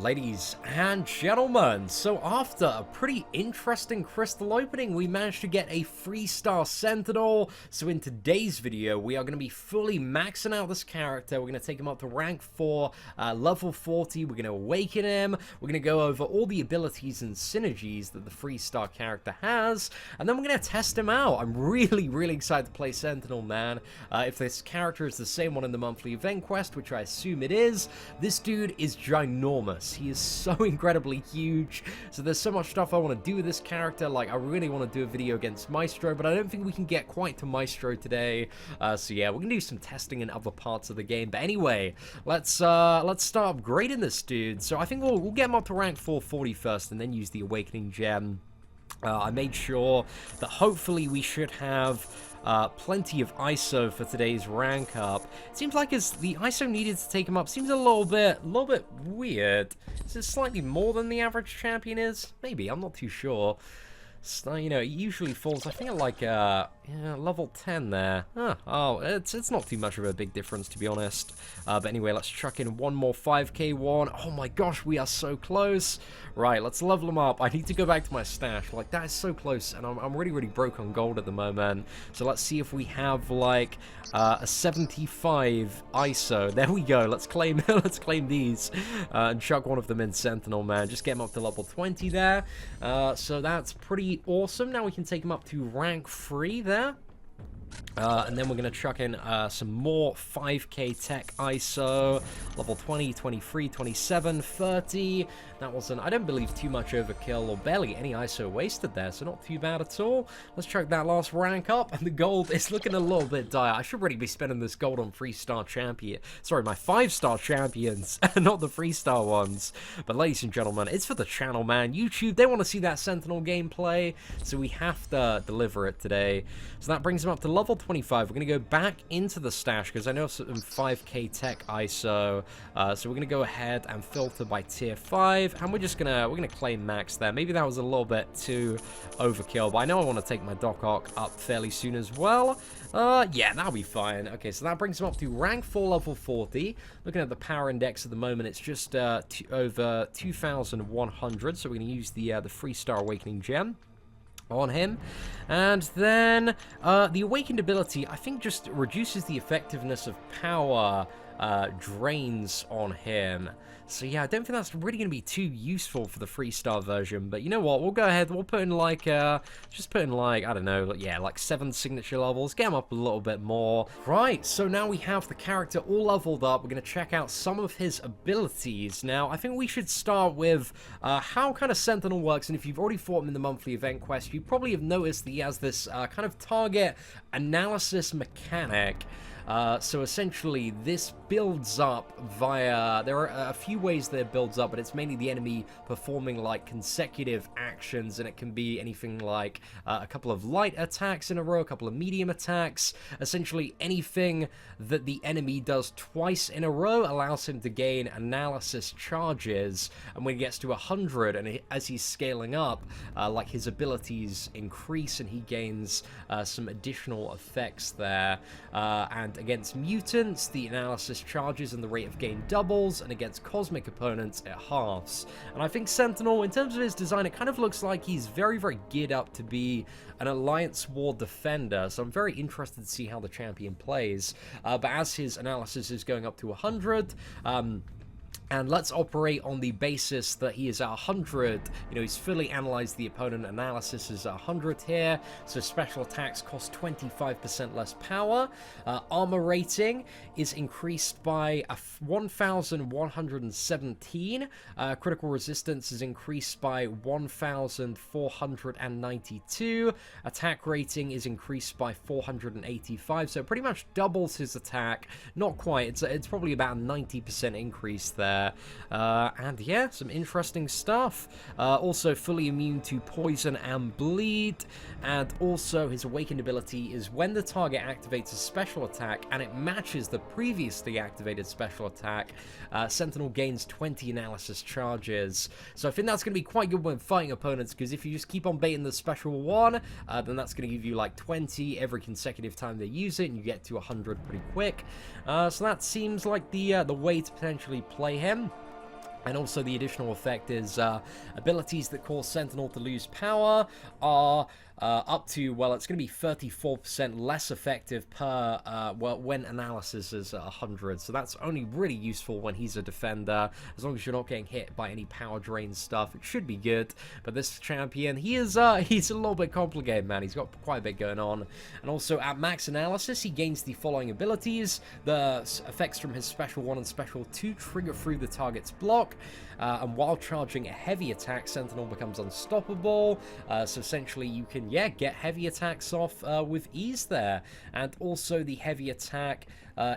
Ladies and gentlemen, so after a pretty interesting crystal opening, we managed to get a 3-star Sentinel. So in today's video, we are going to be fully maxing out this character. We're going to take him up to rank 4, level 40. We're going to awaken him. We're going to go over all the abilities and synergies that the 3-star character has. And then we're going to test him out. I'm really excited to play Sentinel, man. If this character is the same one in the monthly event quest, which I assume it is, this dude is ginormous. He is so incredibly huge, so there's so much stuff I want to do with this character. Like, I really want to do a video against Maestro, but I don't think we can get quite to Maestro today. So yeah, we're gonna do some testing in other parts of the game. But anyway, let's start upgrading this dude. So I think we'll get him up to rank 440 first, and then use the Awakening Gem. I made sure that hopefully we should have plenty of ISO for today's rank up. It seems like the ISO needed to take him up seems a little bit weird. Is it slightly more than the average champion is? Maybe, I'm not too sure. So, you know, it usually falls, I think, at like yeah, level 10 there. Huh. Oh, it's not too much of a big difference, to be honest. But anyway, let's chuck in one more 5k one. Oh my gosh, we are so close. Right, let's level him up. I need to go back to my stash. Like, that is so close, and I'm really broke on gold at the moment. So let's see if we have like a 75 ISO. There we go. Let's claim let's claim these and chuck one of them in Sentinel, man. Just get him up to level 20 there. So that's pretty awesome. Now we can take him up to rank 3 there. And then we're going to chuck in some more 5k tech ISO, level 20, 23, 27, 30. That wasn't, I don't believe, too much overkill or barely any ISO wasted there, so not too bad at all. Let's chuck that last rank up, and the gold is looking a little bit dire. I should really be spending this gold on 3-star champion. Sorry, my 5-star champions, not the 3-star ones. But ladies and gentlemen, it's for the channel, man. YouTube, they want to see that Sentinel gameplay, so we have to deliver it today. So that brings him up to level 25. We're going to go back into the stash because I know some 5k tech ISO. So we're going to go ahead and filter by tier 5, and we're gonna claim max there. Maybe that was a little bit too overkill, but I know I want to take my Doc Arc up fairly soon as well. Yeah, that'll be fine. Okay, so that brings him up to rank 4, level 40. Looking at the power index at the moment, it's just over 2,100. So we're going to use the 3-star Awakening Gem on him. And then the awakened ability, I think, just reduces the effectiveness of power drains on him. So yeah, I don't think that's really going to be too useful for the 3-star version, but you know what, we'll go ahead, we'll put in like just put in like, I don't know, yeah, like 7 signature levels, get him up a little bit more. Right, so now we have the character all leveled up. We're going to check out some of his abilities. Now, I think we should start with how kind of Sentinel works, and if you've already fought him in the monthly event quest, you probably have noticed that he has this kind of target analysis mechanic. So essentially, this builds up via, there are a few ways that it builds up, but it's mainly the enemy performing like consecutive actions, and it can be anything like a couple of light attacks in a row, a couple of medium attacks. Essentially, anything that the enemy does twice in a row allows him to gain analysis charges, and when he gets to 100, and as he's scaling up, like his abilities increase, and he gains some additional effects there, and against mutants, the analysis charges and the rate of gain doubles, and against cosmic opponents, it halves. And I think Sentinel, in terms of his design, it kind of looks like he's very geared up to be an Alliance War defender, so I'm very interested to see how the champion plays. But as his analysis is going up to 100, and let's operate on the basis that he is at 100. You know, he's fully analyzed the opponent. Analysis is at 100 here. So special attacks cost 25% less power. Armor rating is increased by 1,117. Critical resistance is increased by 1,492. Attack rating is increased by 485. So it pretty much doubles his attack. Not quite. It's probably about a 90% increase there. And yeah, some interesting stuff. Also fully immune to poison and bleed, and also his awakened ability is when the target activates a special attack and it matches the previously activated special attack, Sentinel gains 20 analysis charges. So I think that's going to be quite good when fighting opponents, because if you just keep on baiting the special one, then that's going to give you like 20 every consecutive time they use it, and you get to 100 pretty quick. So that seems like the way to potentially play him. And also the additional effect is abilities that cause Sentinel to lose power are up to, well, it's going to be 34% less effective per, well, when analysis is 100. So that's only really useful when he's a defender, as long as you're not getting hit by any power drain stuff. It should be good. But this champion, he's a little bit complicated, man. He's got quite a bit going on. And also at max analysis, he gains the following abilities. The effects from his Special 1 and Special 2 trigger through the target's block. And while charging a heavy attack, Sentinel becomes unstoppable. So essentially you can, yeah, get heavy attacks off with ease there. And also the heavy attack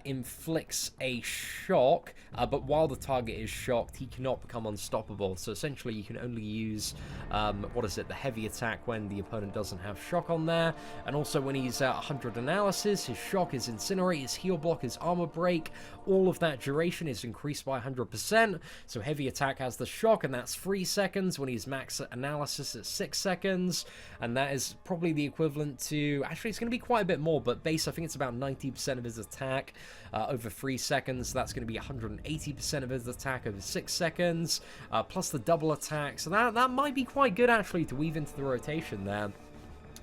inflicts a shock, but while the target is shocked, he cannot become unstoppable. So essentially you can only use, the heavy attack when the opponent doesn't have shock on there. And also when he's at 100 analysis, his shock is incinerate, his heal block, his armor break. All of that duration is increased by 100%. So heavy attack has the shock, and that's 3 seconds. When he's max analysis, it's 6 seconds. And that is probably the equivalent to, actually it's going to be quite a bit more, but base, I think it's about 90% of his attack over 3 seconds. So that's going to be 180% of his attack over 6 seconds, plus the double attack. So that might be quite good actually to weave into the rotation there.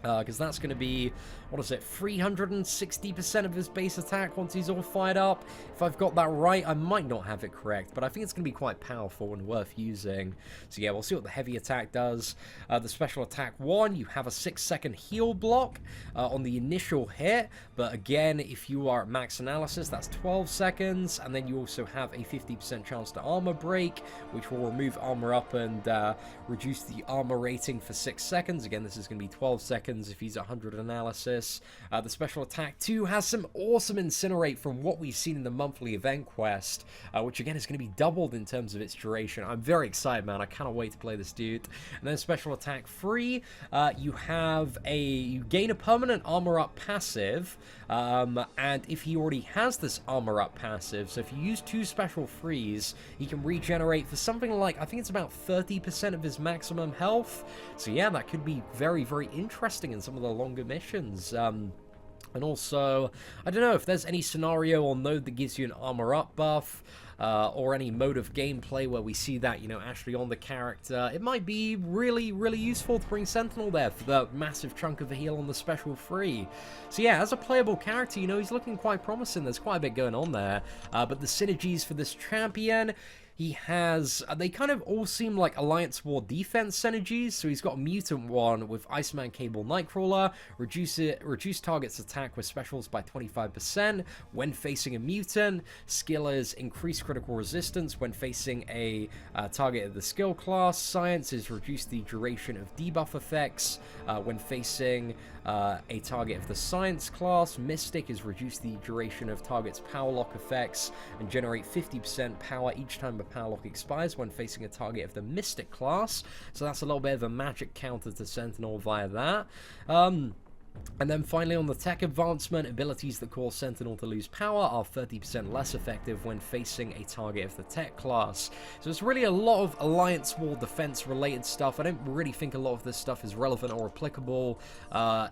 Because that's going to be, 360% of his base attack once he's all fired up. If I've got that right, I might not have it correct, but I think it's going to be quite powerful and worth using. So yeah, we'll see what the heavy attack does. The special attack 1, you have a 6-second heal block on the initial hit, but again, if you are at max analysis, that's 12 seconds, and then you also have a 50% chance to armor break, which will remove armor up and reduce the armor rating for 6 seconds. Again, this is going to be 12 seconds if he's 100 analysis. The special attack 2 has some awesome incinerate from what we've seen in the monthly event quest, which again is going to be doubled in terms of its duration. I'm very excited, man. I cannot wait to play this dude. And then special attack 3, you gain a permanent armor up passive, and if he already has this armor up passive, so if you use 2 special 3s, he can regenerate for something like, I think it's about 30% of his maximum health. So yeah, that could be very, very interesting in some of the longer missions. And also, I don't know if there's any scenario or node that gives you an armor up buff, or any mode of gameplay where we see that, actually on the character. It might be really, really useful to bring Sentinel there for the massive chunk of a heal on the special 3. So yeah, as a playable character, he's looking quite promising. There's quite a bit going on there. But the synergies for this champion, he has, they kind of all seem like Alliance War defense synergies. So he's got a mutant one with Iceman Cable Nightcrawler, reduce target's attack with specials by 25% when facing a mutant. Skill is increased critical resistance when facing a target of the skill class. Science is reduce the duration of debuff effects when facing a target of the science class. Mystic is reduce the duration of target's power lock effects and generate 50% power each time a power lock expires when facing a target of the mystic class. So that's a little bit of a magic counter to Sentinel via that. And then finally on the tech advancement, abilities that cause Sentinel to lose power are 30% less effective when facing a target of the tech class. So it's really a lot of Alliance War defense related stuff. I don't really think a lot of this stuff is relevant or applicable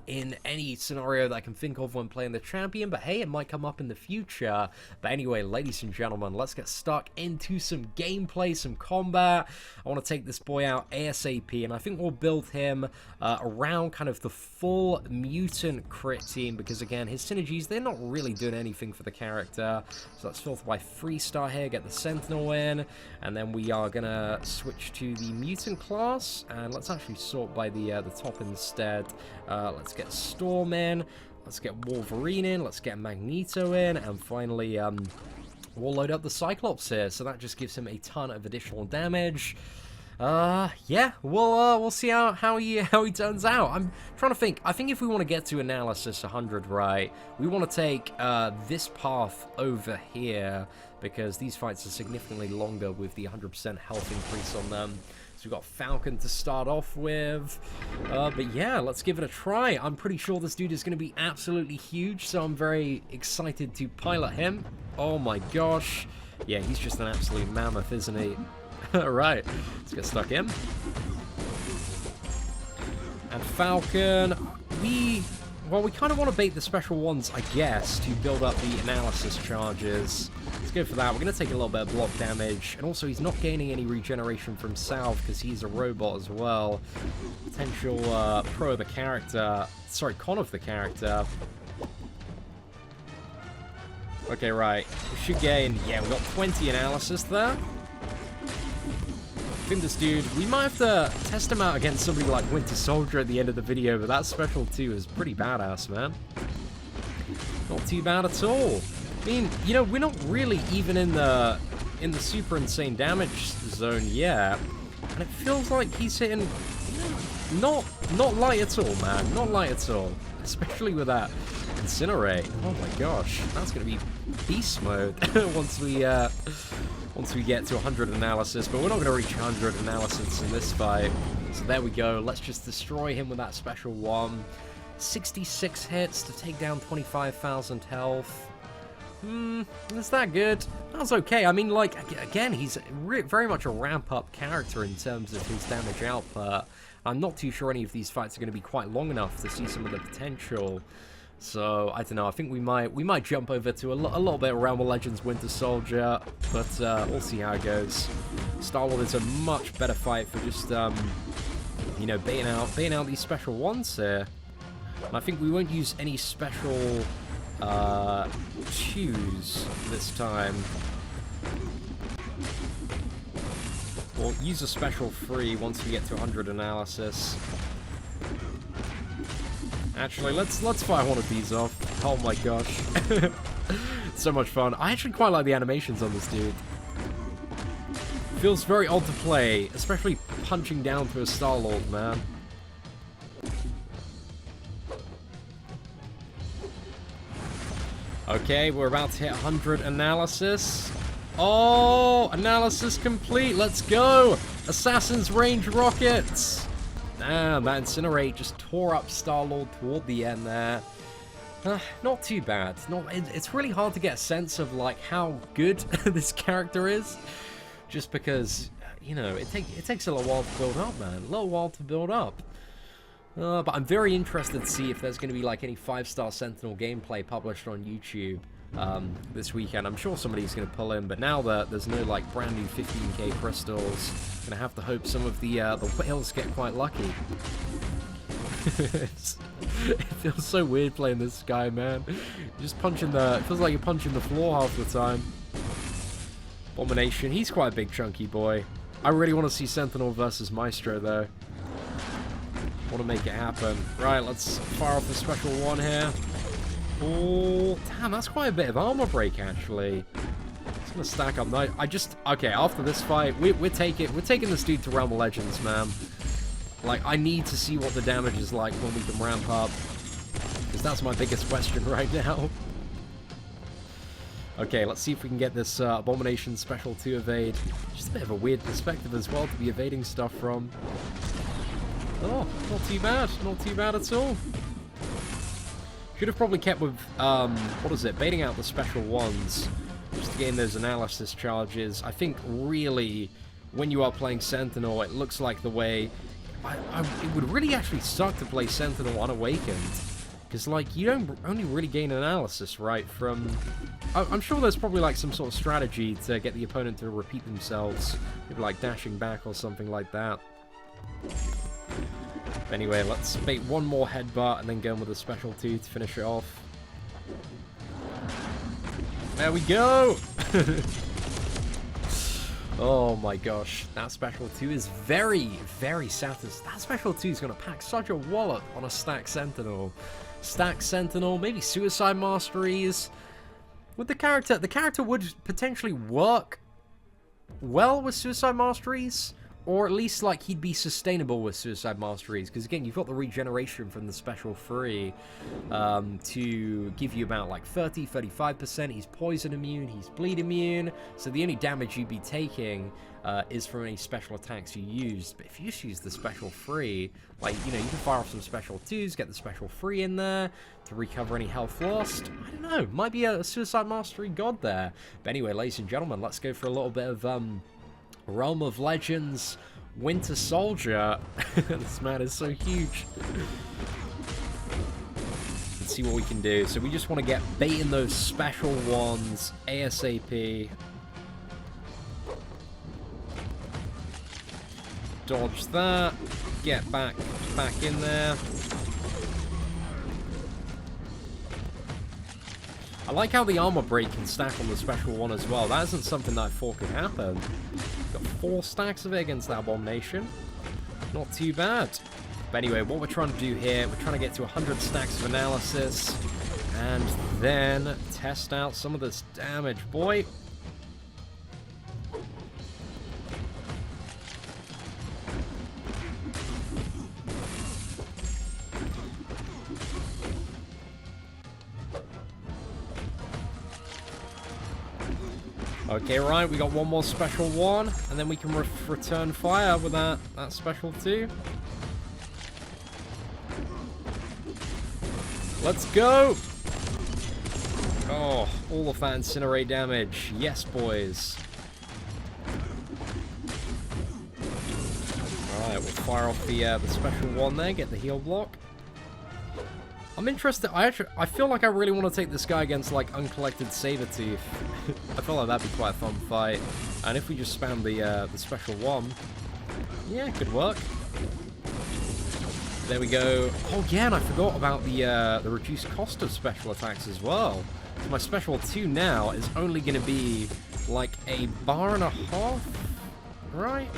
in any scenario that I can think of when playing the champion, but hey, it might come up in the future. But anyway, ladies and gentlemen, let's get stuck into some gameplay, some combat. I want to take this boy out ASAP, and I think we'll build him around kind of the full mutant crit team, because again, his synergies, they're not really doing anything for the character. So let's filter by 3-star here, get the Sentinel in, and then we are gonna switch to the mutant class, and let's actually sort by the top instead. Let's get Storm in, let's get Wolverine in, let's get Magneto in, and finally we'll load up the Cyclops here. So that just gives him a ton of additional damage. Yeah, we'll see how he turns out. I'm trying to think. I think if we want to get to analysis 100, right, we want to take this path over here, because these fights are significantly longer with the 100% health increase on them. So we've got Falcon to start off with. But yeah, let's give it a try. I'm pretty sure this dude is going to be absolutely huge, so I'm very excited to pilot him. Oh my gosh. Yeah, he's just an absolute mammoth, isn't he? Alright, let's get stuck in. And Falcon, we kind of want to bait the special ones, I guess, to build up the analysis charges. Let's go for that. We're going to take a little bit of block damage. And also, he's not gaining any regeneration from South because he's a robot as well. Potential pro of the character. Sorry, con of the character. Okay, right. We should gain... Yeah, we got 20 analysis there. I think this dude... We might have to test him out against somebody like Winter Soldier at the end of the video, but that special 2 is pretty badass, man. Not too bad at all. I mean, you know, we're not really even in the super insane damage zone yet. And it feels like he's hitting... Not light at all, man. Not light at all. Especially with that Incinerate. Oh my gosh. That's going to be beast mode once we get to 100 analysis. But we're not going to reach 100 analysis in this fight. So there we go. Let's just destroy him with that special 1. 66 hits to take down 25,000 health. Is that good? That's okay. I mean, like, again, he's very much a ramp-up character in terms of his damage output. I'm not too sure any of these fights are going to be quite long enough to see some of the potential. So, I don't know. I think we might jump over to a little bit of Realm of Legends Winter Soldier, but we'll see how it goes. Star-Lord is a much better fight for just, you know, baiting out these special ones here. And I think we won't use any special... choose this time. We'll use a special free once we get to 100 analysis. Actually, let's fire one of these off. Oh my gosh. So much fun. I actually quite like the animations on this dude. Feels very odd to play, especially punching down to a Star-Lord, man. Okay, we're about to hit 100 analysis. Oh, analysis complete. Let's go. Assassin's Range rockets. Damn, that Incinerate just tore up Star-Lord toward the end there. Not too bad. It's really hard to get a sense of like how good this character is. Just because, you know, it takes a little while to build up, man. A little while to build up. But I'm very interested to see if there's going to be like any 5-star Sentinel gameplay published on YouTube this weekend. I'm sure somebody's going to pull in, but now that there's no like brand new 15k crystals, I'm going to have to hope some of the whales get quite lucky. It feels so weird playing this guy, man. You're just punching it feels like you're punching the floor half the time. Abomination, he's quite a big chunky boy. I really want to see Sentinel versus Maestro though. Want to make it happen. Right, let's fire off the special 1 here. Oh, damn, that's quite a bit of armor break, actually. It's going to stack up nice. Okay, after this fight, we're taking this dude to Realm of Legends, man. Like, I need to see what the damage is like when we can ramp up. Because that's my biggest question right now. Okay, let's see if we can get this Abomination Special 2 evade. Just a bit of a weird perspective as well to be evading stuff from. Oh, not too bad. Not too bad at all. Should have probably kept with, what is it, baiting out the special ones, just to gain those analysis charges. I think, really, when you are playing Sentinel, it looks like the way... it would really actually suck to play Sentinel unawakened. Because, like, you don't only really gain analysis, right, from... I'm sure there's probably, like, some sort of strategy to get the opponent to repeat themselves. Maybe, like, dashing back or something like that. Anyway, let's bait one more headbutt and then go in with a special 2 to finish it off. There we go! Oh my gosh, that special 2 is very, very satisfying. That special 2 is going to pack such a wallop on a stack Sentinel. Stack Sentinel, maybe Suicide Masteries. With the character would potentially work well with Suicide Masteries. Or at least, like, he'd be sustainable with Suicide Masteries. Because, again, you've got the regeneration from the special free to give you about, like, 30-35%. He's poison immune. He's bleed immune. So the only damage you'd be taking is from any special attacks you used. But if you just use the special free, like, you know, you can fire off some special 2s, get the special free in there to recover any health lost. I don't know. Might be a Suicide Mastery god there. But anyway, ladies and gentlemen, let's go for a little bit of... Realm of Legends Winter Soldier. This man is so huge. Let's see what we can do. So we just want to get baiting those special ones ASAP. Dodge that. Get back in there. I like how the armor break can stack on the special one as well. That isn't something that I thought could happen. Got 4 stacks of it against that abomination. Not too bad. But anyway, what we're trying to do here, we're trying to get to 100 stacks of analysis and then test out some of this damage, boy. Okay, right, we got one more special one, and then we can return fire with that special 2. Let's go! Oh, all of that incinerate damage. Yes, boys. Alright, we'll fire off the special one there, get the heal block. I'm interested. I feel like I really want to take this guy against, like, uncollected Sabertooth. I feel like that'd be quite a fun fight. And if we just spam the special one, yeah, it could work. There we go. Oh yeah, and I forgot about the reduced cost of special attacks as well. So my special 2 now is only going to be like a bar and a half, right?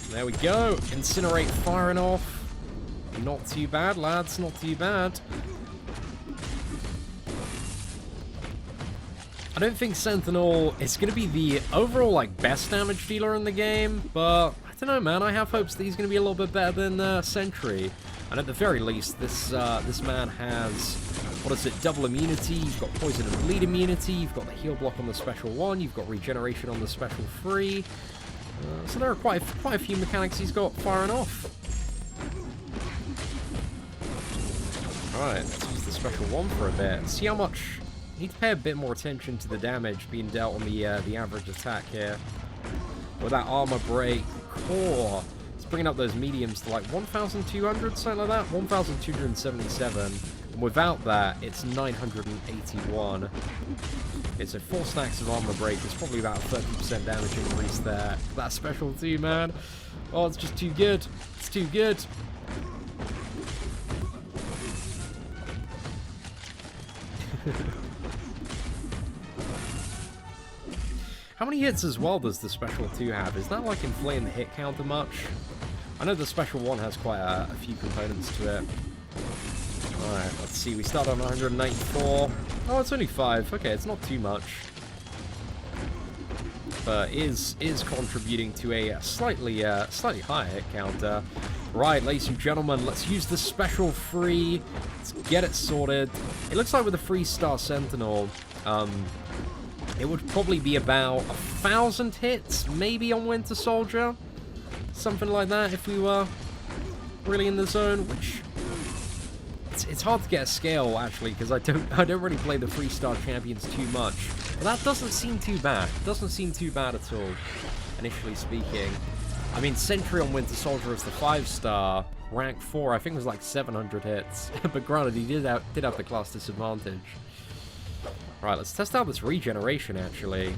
There we go. Incinerate firing off. Not too bad, lads. Not too bad. I don't think Sentinel is going to be the overall, like, best damage dealer in the game, but I don't know, man. I have hopes that he's going to be a little bit better than Sentry. And at the very least, this man has, what is it, double immunity. You've got poison and bleed immunity. You've got the heal block on the special 1. You've got regeneration on the special 3. So there are quite a few mechanics he's got firing off. Alright, let's use the special 1 for a bit. See how much... Need to pay a bit more attention to the damage being dealt on the average attack here. With that armor break, core, it's bringing up those mediums to like 1,200, something like that, 1,277. And without that, it's 981. Okay, so 4 stacks of armor break is probably about 30% damage increase there. That special 2, man. Oh, it's just too good. It's too good. How many hits as well does the special 2 have? Is that like inflating the hit counter much? I know the special 1 has quite a few components to it. Alright, let's see. We start on 194. Oh, it's only 5. Okay, it's not too much. But is contributing to a slightly higher hit counter. Right, ladies and gentlemen, let's use the special 3. Let's get it sorted. It looks like with the 3-star Sentinel, it would probably be about 1,000 hits, maybe on Winter Soldier. Something like that if we were really in the zone, which... It's hard to get a scale, actually, because I don't really play the 3-star champions too much. But that doesn't seem too bad. Doesn't seem too bad at all, initially speaking. I mean, Sentry on Winter Soldier is the 5-star, rank 4, I think it was like 700 hits. But granted, he did have the class disadvantage. Right, let's test out this regeneration, actually.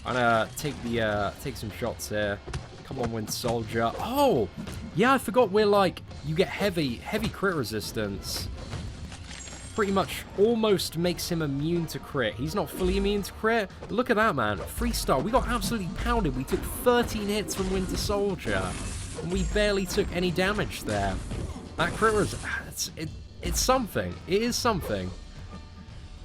I'm gonna take some shots here. Come on, Winter Soldier. Oh! Yeah, I forgot we're like... You get heavy crit resistance. Pretty much almost makes him immune to crit. He's not fully immune to crit. But look at that, man. 3-star. We got absolutely pounded. We took 13 hits from Winter Soldier. And we barely took any damage there. That crit resistance... It's something. It is something.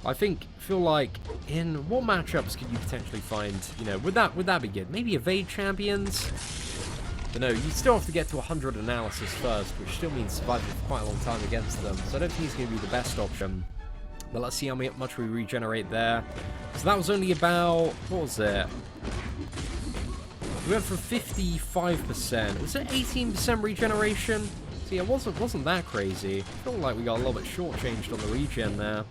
I feel like in what matchups could you potentially find, you know, would that be good? Maybe evade champions? But no, you still have to get to 100 analysis first, which still means surviving for quite a long time against them. So I don't think he's going to be the best option. But let's see how much we regenerate there. So that was only about, what was it? We went from 55%. Was it 18% regeneration? See, it wasn't that crazy. I feel like we got a little bit shortchanged on the regen there.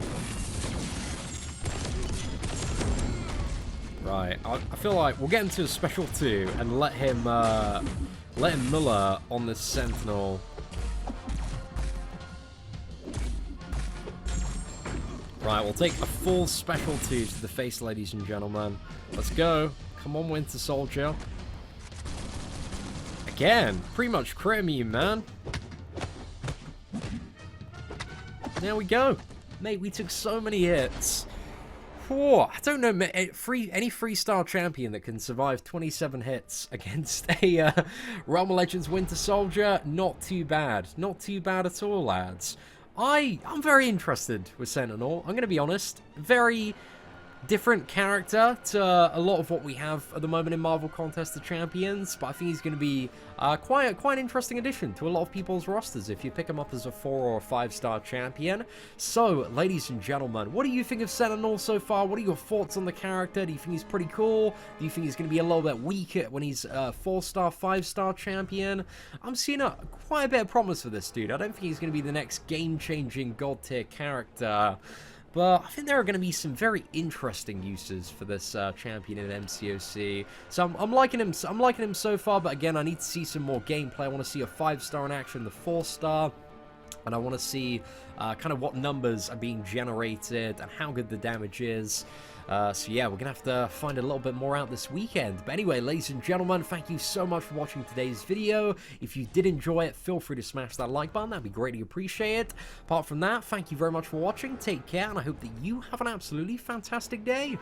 Right, I feel like we'll get into a special 2 and let him letting Muller on this Sentinel. Right, we'll take a full specialty to the face, ladies and gentlemen. Let's go. Come on, Winter Soldier. Again, pretty much crit immune, man. There we go. Mate, we took so many hits. Whoa, I don't know, any 3-star champion that can survive 27 hits against a Realm of Legends Winter Soldier, not too bad. Not too bad at all, lads. I'm very interested with Sentinel. I'm going to be honest. Very different character to a lot of what we have at the moment in Marvel Contest of Champions, but I think he's going to be quite an interesting addition to a lot of people's rosters if you pick him up as a 4 or 5-star champion. So, ladies and gentlemen, what do you think of Sentinel so far? What are your thoughts on the character? Do you think he's pretty cool? Do you think he's going to be a little bit weaker when he's a 4-star, 5-star champion? I'm seeing quite a bit of promise for this dude. I don't think he's going to be the next game-changing god-tier character. But I think there are going to be some very interesting uses for this champion in MCOC. So I'm liking him. I'm liking him so far. But again, I need to see some more gameplay. I want to see a 5-star in action, the 4-star, and I want to see kind of what numbers are being generated and how good the damage is. So yeah, we're going to have to find a little bit more out this weekend. But anyway, ladies and gentlemen, thank you so much for watching today's video. If you did enjoy it, feel free to smash that like button. That'd be greatly appreciated. Apart from that, thank you very much for watching. Take care, and I hope that you have an absolutely fantastic day.